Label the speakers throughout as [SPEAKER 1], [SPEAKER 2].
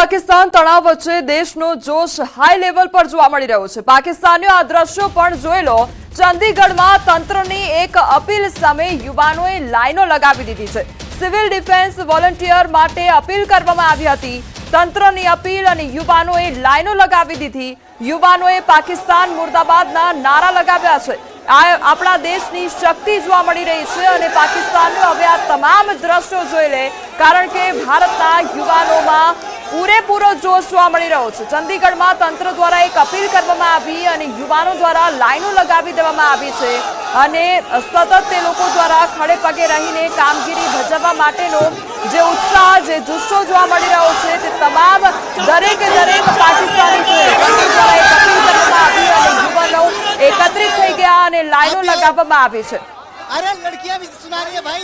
[SPEAKER 1] પાકિસ્તાન તણાવ વચ્ચે દેશનો જોશ હાઈ લેવલ પર જોવા મળી રહ્યો છે। પાકિસ્તાનીઓ આ દ્રશ્યો પણ જોઈ લો। ચંદીગઢમાં તંત્રની એક અપીલ સામે યુવાનોએ લાઈનો લગાવી દીધી છે। સિવિલ ડિફેન્સ વોલન્ટિયર માટે અપીલ કરવામાં આવી હતી। તંત્રની અપીલ અને યુવાનોએ લાઈનો લગાવી દીધી। યુવાનોએ પાકિસ્તાન મુર્દાબાદના નારા લગાવ્યા છે। આપણા દેશની શક્તિ જોવા મળી રહી છે અને પાકિસ્તાનનો હવે આ તમામ દ્રશ્યો જોઈ લે, કારણ કે ભારતના યુવાનોમાં પૂરેપૂરો જોશ જોવા મળી રહ્યો છે। ચંદીગઢમાં તંત્ર દ્વારા એક અપીલ કરવામાં આવી અને યુવાનો દ્વારા લાઈનો લગાવી દેવામાં આવી છે અને સતત તે લોકો દ્વારા ખડે પગે રહીને કામગીરી ભજવવા માટેનો જે ઉત્સાહ, જે જુસ્સો જોવા મળી રહ્યો છે તે તમામ દરેક પાકિસ્તાની છે દ્વારા એક અપીલ કરવામાં આવી અને યુવાનો એકત્રિત થઈ ગયા અને લાઈનો લગાવવામાં આવી છે।
[SPEAKER 2] अरे लड़कियां भी सुना रही है भाई,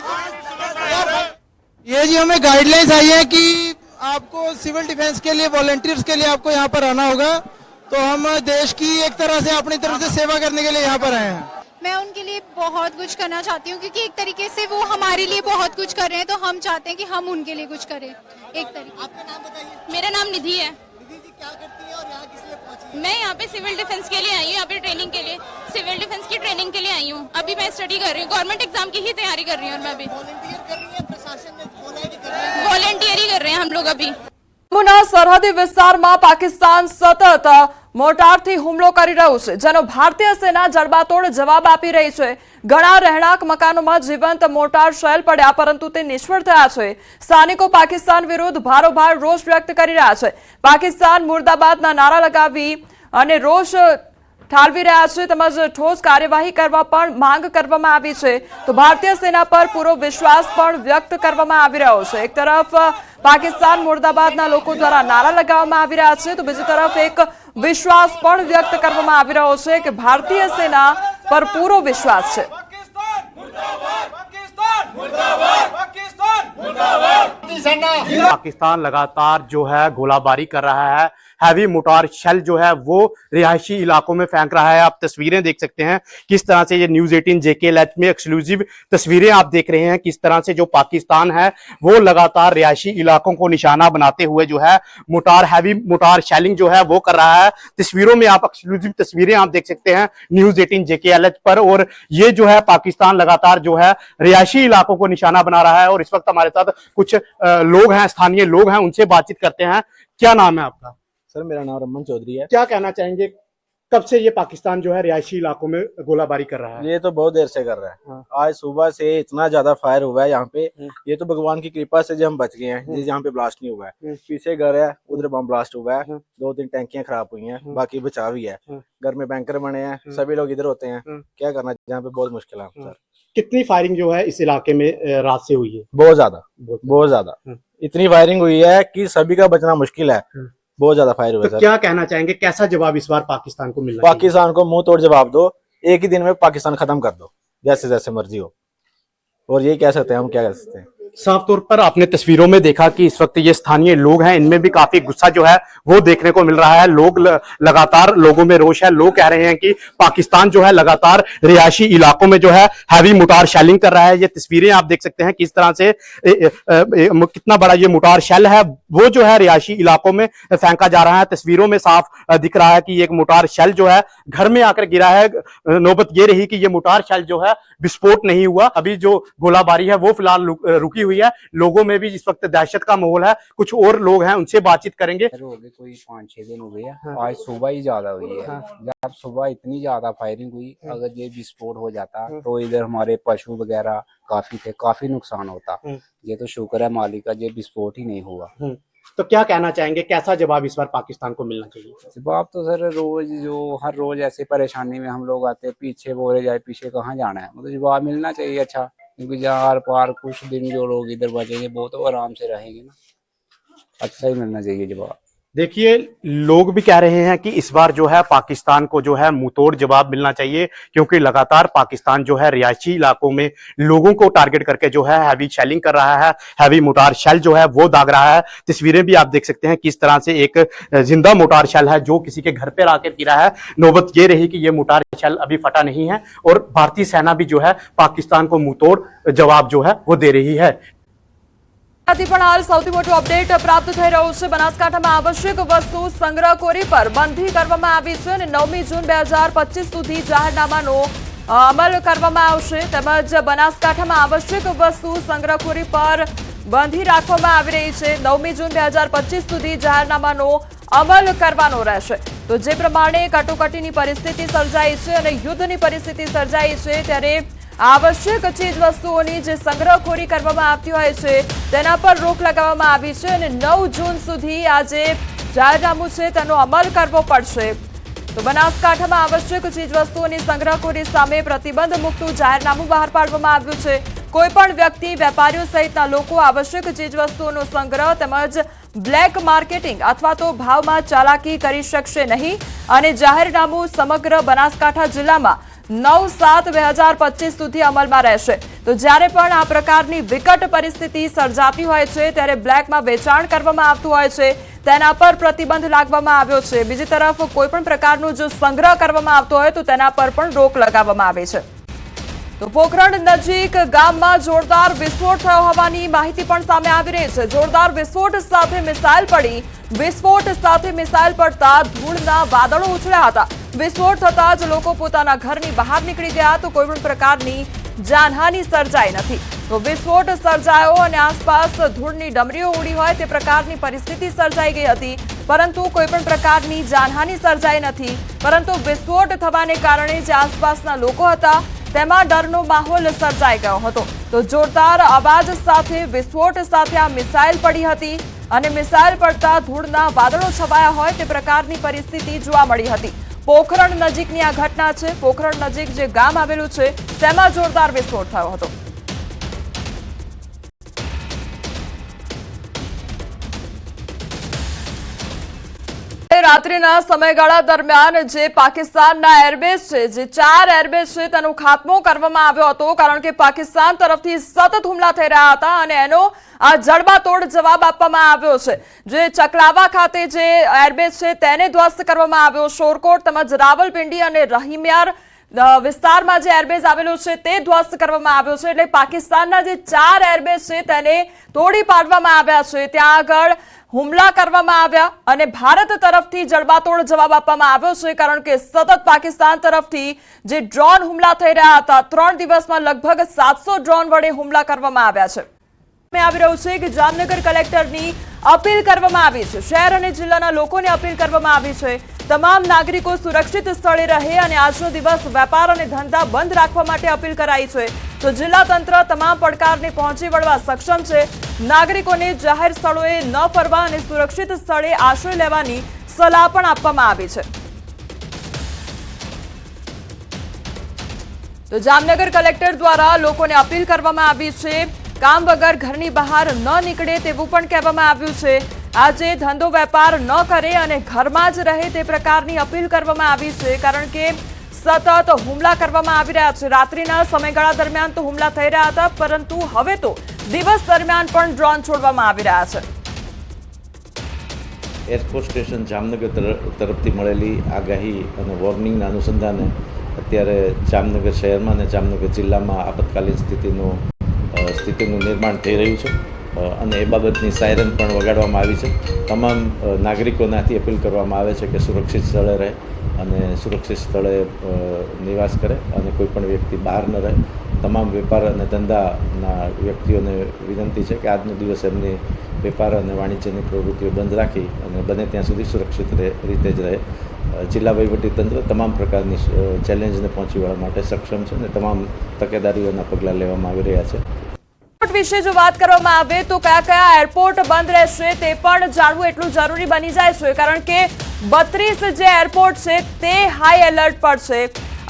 [SPEAKER 2] ये जी हमें गाइडलाइंस आई है कि आपको सिविल डिफेंस के लिए, वॉलंटियर्स के लिए आपको यहाँ पर आना होगा। तो हम देश की एक तरह से अपनी तरफ से सेवा करने के लिए यहाँ पर आए हैं।
[SPEAKER 3] मैं उनके लिए बहुत कुछ करना चाहती हूँ, क्योंकि एक तरीके से वो हमारे लिए बहुत कुछ कर रहे हैं, तो हम चाहते हैं कि हम उनके लिए कुछ करें एक तरीके।
[SPEAKER 2] आपका नाम बताइए।
[SPEAKER 3] मेरा नाम निधि है।
[SPEAKER 2] दीदी जी क्या करती है और यहाँ किस लिए पहुँची है?
[SPEAKER 3] मैं यहाँ पे सिविल डिफेंस के लिए आई हूँ, यहाँ पे ट्रेनिंग के लिए, सिविल डिफेंस की ट्रेनिंग के लिए आई हूँ। अभी मैं स्टडी कर रही हूँ, गवर्नमेंट एग्जाम की ही तैयारी कर रही हूँ। मैं अभी
[SPEAKER 2] वॉलंटियर कर रही है, प्रशासन ने बोला है कि कर रही है।
[SPEAKER 3] वॉलंटियर ही कर रहे हैं हम लोग अभी।
[SPEAKER 1] જમ્મુના સરહદી વિસ્તારમાં પાકિસ્તાન સતત મોટારથી હુમલો કરી રહ્યું છે, જેનો ભારતીય સેના જડબાતોડ જવાબ આપી રહી છે। ઘણા રહેણાંક મકાનોમાં જીવંત મોટાર શેલ પડ્યા, પરંતુ તે નિષ્ફળ થયા છે। સ્થાનિકો પાકિસ્તાન વિરુદ્ધ ભારોભાર રોષ વ્યક્ત કરી રહ્યા છે। પાકિસ્તાન મુર્દાબાદના નારા લગાવી અને રોષ ઠાલવી રહ્યા છે, તેમજ ઠોસ કાર્યવાહી કરવા પણ માંગ કરવામાં આવી છે। તો ભારતીય સેના પર પૂરો વિશ્વાસ પણ વ્યક્ત કરવામાં આવી રહ્યો છે। એક તરફ પાકિસ્તાન મુર્દાબાદના લોકો દ્વારા નારા લગાવવામાં આવી રહ્યા છે, તો બીજી તરફ એક વિશ્વાસ પણ વ્યક્ત કરવામાં આવી રહ્યો છે કે ભારતીય સેના પર પૂરો વિશ્વાસ છે।
[SPEAKER 4] पाकिस्तान लगातार जो है गोलाबारी कर रहा है। हैवी मोटार शेल जो है वो रिहायशी इलाकों में फेंक रहा है। आप तस्वीरें देख सकते हैं किस तरह से, ये न्यूज 18 JKLH में एक्सक्लूसिव तस्वीरें आप देख रहे हैं किस तरह से जो पाकिस्तान है वो लगातार रिहायशी इलाकों को निशाना बनाते हुए जो है हैवी मोटार शेलिंग जो है वो कर रहा है। तस्वीरों में आप एक्सक्लूसिव तस्वीरें आप देख सकते हैं न्यूज 18 JKLH पर। और ये जो है पाकिस्तान लगातार जो है रिहायशी इलाकों को निशाना बना रहा है। और इस वक्त हमारे साथ कुछ लोग हैं, स्थानीय लोग हैं, उनसे बातचीत करते हैं। क्या नाम है आपका?
[SPEAKER 5] सर मेरा नाम रमन चौधरी है।
[SPEAKER 4] क्या कहना चाहेंगे, कब से ये पाकिस्तान जो है रिहायशी इलाकों में गोलाबारी कर रहा है?
[SPEAKER 5] ये तो बहुत देर से कर रहा है।
[SPEAKER 4] हाँ।
[SPEAKER 5] आज सुबह से इतना ज्यादा फायर हुआ है यहाँ पे। ये तो भगवान की कृपा से जो हम बच गए हैं, जिस यहाँ पे ब्लास्ट नहीं हुआ है। पीछे घर है, उधर बम ब्लास्ट हुआ है, 2-3 टैंकियां खराब हुई हैं, बाकी बचाव ही है। घर में बैंकर बने हैं, सभी लोग इधर होते हैं। क्या करना यहाँ पे बहुत मुश्किल है सर।
[SPEAKER 4] कितनी फायरिंग जो है इस इलाके में रात से हुई है?
[SPEAKER 5] बहुत ज्यादा इतनी फायरिंग हुई है कि सभी का बचना मुश्किल है। बहुत ज्यादा फायर हुआ है
[SPEAKER 4] तो
[SPEAKER 5] सर।
[SPEAKER 4] क्या कहना चाहेंगे, कैसा जवाब इस बार पाकिस्तान को मिलना
[SPEAKER 5] पाकिस्तान को मुंह तोड़ जवाब दो, एक ही दिन में पाकिस्तान खत्म कर दो, जैसे जैसे मर्जी हो। और यही कह सकते हैं, हम क्या कह सकते हैं।
[SPEAKER 4] साफ तौर पर आपने तस्वीरों में देखा कि इस वक्त ये स्थानीय लोग हैं, इनमें भी काफी गुस्सा जो है वो देखने को मिल रहा है। लोग लगातार, लोगों में रोष है। लोग कह रहे हैं कि पाकिस्तान जो है लगातार रिहायशी इलाकों में जो है हैवी मोटार शेलिंग कर रहा है। ये तस्वीरें आप देख सकते हैं किस तरह से कितना बड़ा ये मोटार शेल है वो जो है रिहायशी इलाकों में फेंका जा रहा है। तस्वीरों में साफ दिख रहा है कि एक मोटार शेल जो है घर में आकर गिरा है। नौबत ये रही कि ये मोटार शेल जो है विस्फोट नहीं हुआ। अभी जो गोलाबारी है वो फिलहाल रुकी हुई है। लोगों में भी इस वक्त दहशत का माहौल है। कुछ और लोग हैं, उनसे बातचीत करेंगे।
[SPEAKER 6] हो गए कोई 5-6 दिन हो गए हैं। आज सुबह ही ज्यादा हुई है। जब सुबह इतनी ज्यादा फायरिंग हुई, अगर ये विस्फोट हो जाता तो इधर हमारे पशु वगैरह काफी थे, काफी नुकसान होता। ये तो शुक्र है मालिक का, ये विस्फोट ही नहीं हुआ।
[SPEAKER 4] तो क्या कहना चाहेंगे, कैसा जवाब इस बार पाकिस्तान को मिलना चाहिए?
[SPEAKER 6] जवाब तो सर हर रोज ऐसे परेशानी में हम लोग आते हैं, पीछे बोले जाए पीछे कहाँ जाना है, मतलब जवाब मिलना चाहिए अच्छा। क्योंकि जहाँ आर पार कुछ दिन जो लोग इधर बचेंगे वो तो आराम से रहेंगे ना, अच्छा ही मिलना चाहिए जवाब।
[SPEAKER 4] देखिए, लोग भी कह रहे हैं कि इस बार जो है पाकिस्तान को जो है मुंहतोड़ जवाब मिलना चाहिए, क्योंकि लगातार पाकिस्तान जो है रिहायशी इलाकों में लोगों को टारगेट करके जो है हैवी शेलिंग कर रहा है। हैवी मोटार शेल जो है वो दाग रहा है। तस्वीरें भी आप देख सकते हैं किस तरह से एक जिंदा मोटार शेल है जो किसी के घर पे आकर गिरा है। नौबत ये रही कि ये मोटार शेल अभी फटा नहीं है और भारतीय सेना भी जो है पाकिस्तान को मुंहतोड़ जवाब जो है वो दे रही है।
[SPEAKER 1] પણ હાલ સૌથી મોટું અપડેટ પ્રાપ્ત થઈ રહ્યું છે. બનાસકાંઠામાં આવશ્યક વસ્તુ સંગ્રહખોરી પર બંધી કરવામાં આવી છે અને 9મી જૂન 2025 સુધી જાહેરનામાનો અમલ કરવામાં આવશે. તેમજ બનાસકાંઠામાં આવશ્યક વસ્તુ સંગ્રહખોરી પર બંધી રાખવામાં આવી રહી છે. 9મી જૂન 2025 સુધી જાહેરનામાનો અમલ કરવાનો રહેશે. તો જે પ્રમાણે કટોકટીની પરિસ્થિતિ સર્જાઈ છે અને યુદ્ધની પરિસ્થિતિ સર્જાઈ છે ત્યારે આવશ્યક ચીજ વસ્તુઓની જે સંગ્રહખોરી કરવામાં આવતી હોય છે તેના પર રોક લગાવવામાં આવી છે અને 9 જૂન સુધી આ જે જાહેરનામું છે તેનો અમલ કરવો પડશે. તો બનાસકાંઠામાં આવશ્યક ચીજ વસ્તુઓની સંગ્રહખોરી સામે પ્રતિબંધ મૂકતું જાહેરનામું બહાર પાડવામાં આવ્યું છે. કોઈ પણ વ્યક્તિ, વેપારીઓ સહિતના લોકો આવશ્યક ચીજ વસ્તુઓનો સંગ્રહ તેમજ બ્લેક માર્કેટિંગ અથવા તો ભાવમાં ચાલાકી કરી શકશે નહીં અને જાહેરનામું સમગ્ર બનાસકાંઠા જિલ્લામાં 9/7/2025 સુધી અમલમાં રહેશે. તો જ્યારે પણ આ પ્રકારની વિકટ પરિસ્થિતિ સર્જાતી હોય છે ત્યારે બ્લેકમાં વેચાણ કરવામાં આવતું હોય છે તેના પર પ્રતિબંધ લાગવામાં આવ્યો છે. બીજી તરફ કોઈ પણ પ્રકારનો જો સંગ્રહ કરવામાં આવતો હોય તો તેના પર પણ રોક લગાવવામાં આવે છે. તો પોખરણ નજીક ગામમાં જોરદાર વિસ્ફોટ થયો હોવાની માહિતી પણ સામે આવી રહી છે. જોરદાર વિસ્ફોટ સાથે મિસાઇલ પડી. વિસ્ફોટ સાથે મિસાઇલ પડતા ધૂળના વાદળો ઉછળ્યા હતા. વિસ્ફોટ થતા જ લોકો પોતાના ઘરની બહાર નીકળી ગયા તો કોઈ પણ પ્રકારની જાનહાનિ સર્જાઈ નથી. તો વિસ્ફોટ સર્જાયો અને આસપાસ ધૂળની ડમરીઓ ઉડી હોય તે પ્રકારની પરિસ્થિતિ સર્જાઈ ગઈ હતી પરંતુ કોઈ પણ પ્રકારની જાનહાનિ સર્જાઈ નથી. પરંતુ વિસ્ફોટ થવાને કારણે જે આસપાસના લોકો હતા તેમાં ડરનો માહોલ સર્જાઈ ગયો હતો. તો જોરદાર અવાજ સાથે વિસ્ફોટ સાથે આ મિસાઇલ પડી હતી અને મિસાઇલ પડતા ધૂળના વાદળો છવાયા હોય તે પ્રકારની પરિસ્થિતિ જોવા મળી હતી. પોખરણ નજીકની આ ઘટના છે. પોખરણ નજીક જે ગામ આવેલું છે તેમાં જોરદાર વિસ્ફોટ થયો હતો. રાત્રિના સમયગાળા દરમિયાન જે પાકિસ્તાનના એરબેઝ છે, જે 4 એરબેઝ છે તેનો ખાત્મો કરવામાં આવ્યો હતો કારણ કે પાકિસ્તાન તરફથી સતત હુમલા થઈ રહ્યા હતા અને એનો આ જડબાતોડ જવાબ આપવામાં આવ્યો છે. જે ચકલાવા ખાતે જે એરબેઝ છે તેને ધ્વસ્ત કરવામાં આવ્યો. શોરકોટ તેમજ રાવલપિંડી અને રહીમિયાર વિસ્તારમાં જે એરબેઝ આવેલો છે તે ધ્વસ્ત કરવામાં આવ્યો છે. એટલે પાકિસ્તાનના જે 4 એરબેઝ છે તેને તોડી પાડવામાં આવ્યા છે. ત્યાં આગળ હુમલા કરવામાં આવ્યા અને ભારત તરફથી જડબાતોડ જવાબ આપવામાં આવ્યો છે કારણ કે સતત પાકિસ્તાન તરફથી જે ડ્રોન હુમલા થઈ રહ્યા હતા 3 દિવસમાં લગભગ 700 ડ્રોન વડે હુમલા કરવામાં આવ્યા છે. આવી રહ્યું છે કે જામનગર કલેક્ટરની અપીલ કરવામાં આવી છે. શહેર અને જિલ્લાના લોકોને અપીલ કરવામાં આવી છે તમામ નાગરિકો સુરક્ષિત સ્થળે રહે અને આજનો દિવસ વેપાર અને ધંધા બંધ રાખવા માટે અપીલ કરાઈ છે. તો જિલ્લા તંત્ર તમામ પડકારને પહોંચી વળવા સક્ષમ છે. નાગરિકોને જાહેર સ્થળોએ ન ફરવા અને સુરક્ષિત સ્થળે આશ્રય લેવાની સલાહ પણ આપવામાં આવી છે. તો જામનગર કલેક્ટર દ્વારા લોકોને અપીલ કરવામાં આવી છે કામ વગર ઘરની બહાર ન નીકળે તેવું પણ કહેવામાં આવ્યું છે. આજે ધંધો વેપાર ન કરે અને ઘરમાં જ રહે તે પ્રકારની અપીલ કરવામાં આવી છે કારણ કે સતત હુમલા કરવામાં આવી રહ્યા છે. રાત્રિના સમયગાળા દરમિયાન તો હુમલા થઈ રહ્યા હતા પરંતુ હવે તો દિવસ દરમિયાન પણ ડ્રોન છોડવામાં આવી રહ્યા છે.
[SPEAKER 7] એરફોર્સ સ્ટેશન જામનગર તરફથી મળેલી આગાહી અને વોર્નિંગના અનુસંધાને અત્યારે જામનગર શહેરમાં અને જામનગર જિલ્લામાં આપતકાલીન સ્થિતિનું નિર્માણ થઈ રહ્યું છે અને એ બાબતની સાયરન પણ વગાડવામાં આવી છે. તમામ નાગરિકોનાથી અપીલ કરવામાં આવે છે કે સુરક્ષિત સ્થળે રહે અને સુરક્ષિત સ્થળે નિવાસ કરે અને કોઈ પણ વ્યક્તિ બહાર ન રહે. તમામ વેપાર અને ધંધાના વ્યક્તિઓને વિનંતી છે કે આજનો દિવસ એમની વેપાર અને વાણિજ્યની પ્રવૃત્તિઓ બંધ રાખી અને બને ત્યાં સુધી સુરક્ષિત રીતે જ રહે. જિલ્લા વહીવટીતંત્ર તમામ પ્રકારની ચેલેન્જને પહોંચી વળવા માટે સક્ષમ છે અને તમામ તકેદારીઓના પગલાં લેવામાં આવી રહ્યા છે.
[SPEAKER 1] એરપોર્ટ વિશે જો વાત કરવામાં આવે તો કયા કયા એરપોર્ટ બંધ રહેશે તે પણ જાણવું એટલું જરૂરી બની જાય છે કારણ કે 32 જે એરપોર્ટ છે તે હાઈ એલર્ટ પર છે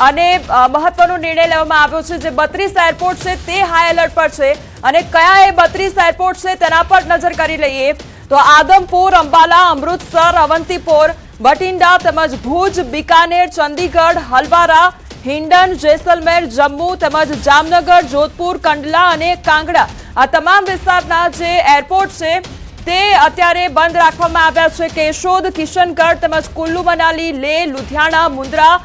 [SPEAKER 1] અને મહત્વનો નિર્ણય લેવામાં આવ્યો છે. જે 32 એરપોર્ટ છે તે હાઈ એલર્ટ પર છે અને કયા એ 32 એરપોર્ટ છે તેના પર નજર કરી લઈએ તો આદમપુર, અંબાલા, અમૃતસર, અવંતીપોર, બઠિંડા તેમજ ભુજ, બિકાનેર, ચંદીગઢ, હલવારા, હિંડન, જેસલમેર, જમ્મુ તેમજ જામનગર, જોધપુર, કંડલા અને કાંગડા આ તમામ વિસ્તારના જે એરપોર્ટ છે તે અત્યારે બંધ રાખવામાં આવ્યા છે. કેશોદ, કિશનગઢ તેમજ કુલ્લુ મનાલી, લેહ, લુધિયાણા, મુન્દ્રા,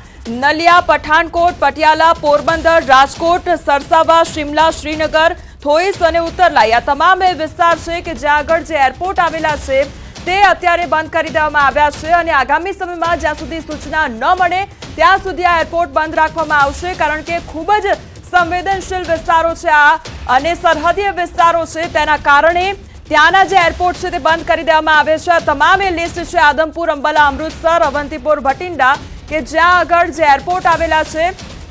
[SPEAKER 1] નલિયા, પઠાનકોટ, પટિયાલા, પોરબંદર, રાજકોટ, સરસાવા, શિમલા, શ્રીનગર, થોઈસ અને ઉત્તરલાઈ આ તમામ એ વિસ્તાર છે કે જ્યાં આગળ જે એરપોર્ટ આવેલા છે તે અત્યારે બંધ કરી દેવામાં આવ્યા છે અને આગામી સમયમાં જ્યાં સુધી સૂચના ન મળે ત્યાં સુધી આ એરપોર્ટ બંધ રાખવામાં આવશે, કારણ કે ખૂબ જ સંવેદનશીલ વિસ્તારો છે આ અને સરહદીય વિસ્તારો છે, તેના કારણે ત્યાંના જે એરપોર્ટ છે તે બંધ કરી દેવામાં આવે છે. આ તમામ એ લિસ્ટ છે આદમપુર, અંબાલા, અમૃતસર, અવંતીપુર, ભટિંડા કે જ્યાં આગળ જે એરપોર્ટ આવેલા છે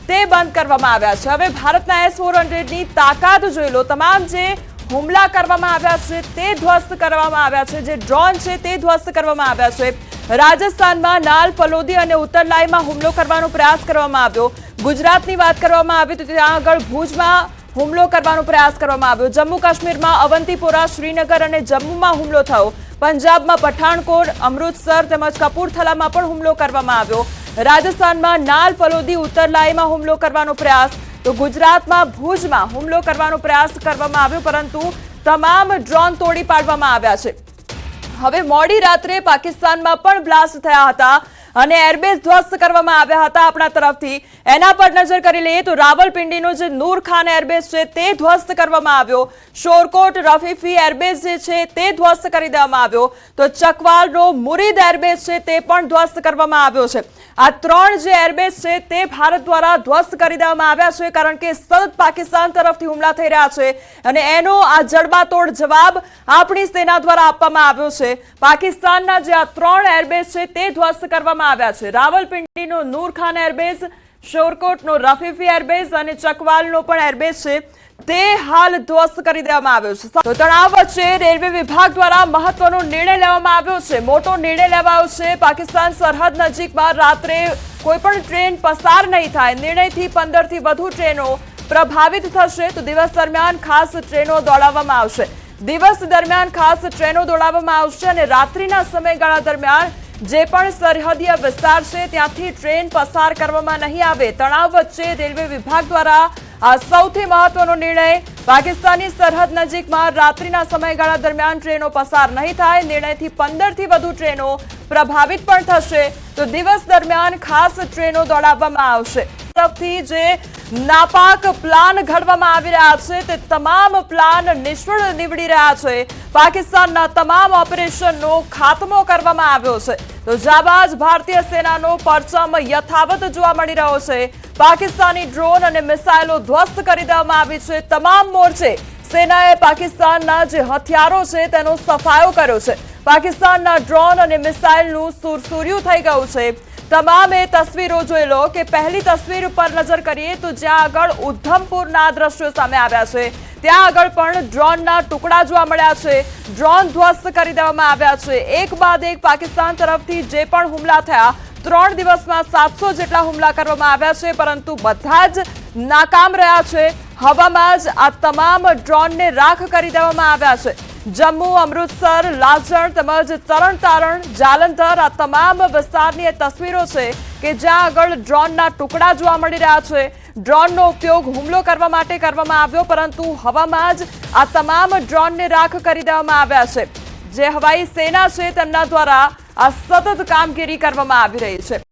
[SPEAKER 1] તે બંધ કરવામાં આવ્યા છે. હવે ભારતના S-400ની તાકાત જોઈ લો. તમામ જે હુમલા કરવામાં આવ્યા છે તે ધ્વસ્ત કરવામાં આવ્યા છે, જે ડ્રોન છે તે ધ્વસ્ત કરવામાં આવ્યા છે. રાજસ્થાનમાં નાલ, ફલોદી અને ઉત્તરલાઈમાં હુમલો કરવાનો પ્રયાસ કરવામાં આવ્યો. ગુજરાતની વાત કરવામાં આવી તો ત્યાં આગળ ભુજમાં હુમલો કરવાનો પ્રયાસ કરવામાં આવ્યો. જમ્મુ કાશ્મીરમાં અવંતીપોરા, શ્રીનગર અને જમ્મુમાં હુમલો થયો. પંજાબમાં પઠાણકોટ, અમૃતસર તેમજ કપૂરથલામાં પણ હુમલો કરવામાં આવ્યો. રાજસ્થાનમાં નાલ, ફલોદી, ઉત્તરલાઈમાં હુમલો કરવાનો પ્રયાસ, તો ગુજરાતમાં ભુજમાં હુમલો કરવાનો પ્રયાસ કરવામાં આવ્યો, પરંતુ તમામ ડ્રોન તોડી પાડવામાં આવ્યા છે. હવે મોડી રાત્રે પાકિસ્તાનમાં પણ બ્લાસ્ટ થયા હતા અને એરબેઝ ધ્વસ્ત કરવામાં આવ્યા હતા આપણા તરફથી. એના પર નજર કરી લઈએ તો રાવલપિંડીનો જે નૂર ખાન એરબેઝ છે તે ધ્વસ્ત કરવામાં આવ્યો. શોરકોટ રફીફી એરબેઝ જે છે તે ધ્વસ્ત કરી દેવામાં આવ્યો. તો ચકવાલનો મુરીદ એરબેઝ છે તે પણ ધ્વસ્ત કરવામાં આવ્યો છે. આ ત્રણ જે એરબેઝ છે તે ભારત દ્વારા ધ્વસ્ત કરી દેવામાં આવ્યા છે, કારણ કે સતત પાકિસ્તાન તરફથી હુમલા થઈ રહ્યા છે અને એનો આ જડબાતોડ જવાબ આપણી સેના દ્વારા આપવામાં આવ્યો છે. પાકિસ્તાનના જે આ ત્રણ એરબેઝ છે તે ધ્વસ્ત કરવામાં આવ્યા છે. રાવલપિંડીનો નૂર ખાન એરબેઝ, શોરકોટનો રફીફી એરબેઝ અને ચકવાલનો પણ એરબેઝ છે તે હાલ ધ્વસ્ત કરી દેવામાં આવ્યો છે. તો તણાવ વચ્ચે રેલવે વિભાગ દ્વારા મહત્વનો નિર્ણય લેવામાં આવ્યો છે. મોટો નિર્ણય લેવાયો છે. પાકિસ્તાન સરહદ નજીકમાં રાત્રે કોઈ પણ ટ્રેન પસાર નહીં થાય. નિર્ણયથી 15 થી વધુ ટ્રેનો પ્રભાવિત થશે. તો દિવસ દરમિયાન ખાસ ટ્રેનો દોડાવવામાં આવશે. દિવસ દરમિયાન ખાસ ટ્રેનો દોડાવવામાં આવશે અને રાત્રિના સમયગાળા દરમિયાન જે પણ સરહદીય વિસ્તાર છે ત્યાંથી ટ્રેન પસાર કરવામાં નહીં આવે. તણાવ વચ્ચે રેલવે વિભાગ દ્વારા આ સૌથી મહત્વનો નિર્ણય. પાકિસ્તાની સરહદ નજીકમાં રાત્રિના સમયગાળા દરમિયાન ટ્રેનો પસાર નહીં થાય. નિર્ણયથી 15 થી વધુ ટ્રેનો પ્રભાવિત પણ થશે. તો દિવસ દરમિયાન ખાસ ટ્રેનો દોડાવવામાં આવશે. તરફથી જે નાપાક પ્લાન ઘડવામાં આવી રહ્યા છે તે તમામ પ્લાન નિષ્ફળ નીવડી રહ્યા છે. પાકિસ્તાનના તમામ ઓપરેશનનો ખાતમો કરવામાં આવ્યો છે. તો જાબાજ ભારતીય સેનાનો પરચમ યથાવત જોવા મળી રહ્યો છે. પાકિસ્તાની ડ્રોન અને મિસાઇલો ધ્વસ્ત કરી દેવામાં આવી છે. તમામ મોરચે સેનાએ પાકિસ્તાનના જે હથિયારો છે તેનો સફાયો કર્યો છે. પાકિસ્તાનના ડ્રોન અને મિસાઇલનું સુરસુર્યું થઈ ગયું છે. તમામે તસવીરો જોઈ લો કે પહેલી તસવીર ઉપર નજર કરીએ તો જ્યાં આગળ ઉધમપુરના દ્રશ્યો સામે આવ્યા છે ત્યાં આગળ પણ ડ્રોનના ટુકડા જોવા મળ્યા છે. ડ્રોન ધ્વસ્ત કરી દેવામાં આવ્યા છે. એક બાદ એક પાકિસ્તાન તરફથી જે પણ હુમલા થયા, 3 દિવસમાં 700 જેટલા હુમલા કરવામાં આવ્યા છે, પરંતુ બધા જ નાકામ રહ્યા છે. હવામાં જ આ તમામ ડ્રોનને રાખ કરી દેવામાં આવ્યા છે. જમ્મુ, અમૃતસર, લાચણ તેમજ તરણતારણ, જાલંધર આ તમામ વિસ્તારની એ તસવીરો છે કે જ્યાં આગળ ડ્રોનના ટુકડા જોવા મળી રહ્યા છે. ડ્રોનનો ઉપયોગ હુમલો કરવા માટે કરવામાં આવ્યો, પરંતુ હવામાં જ આ તમામ ડ્રોનને રાખ કરી દેવામાં આવ્યા છે. જે હવાઈ સેના છે તેમના દ્વારા આ સતત કામગીરી કરવામાં આવી રહી છે.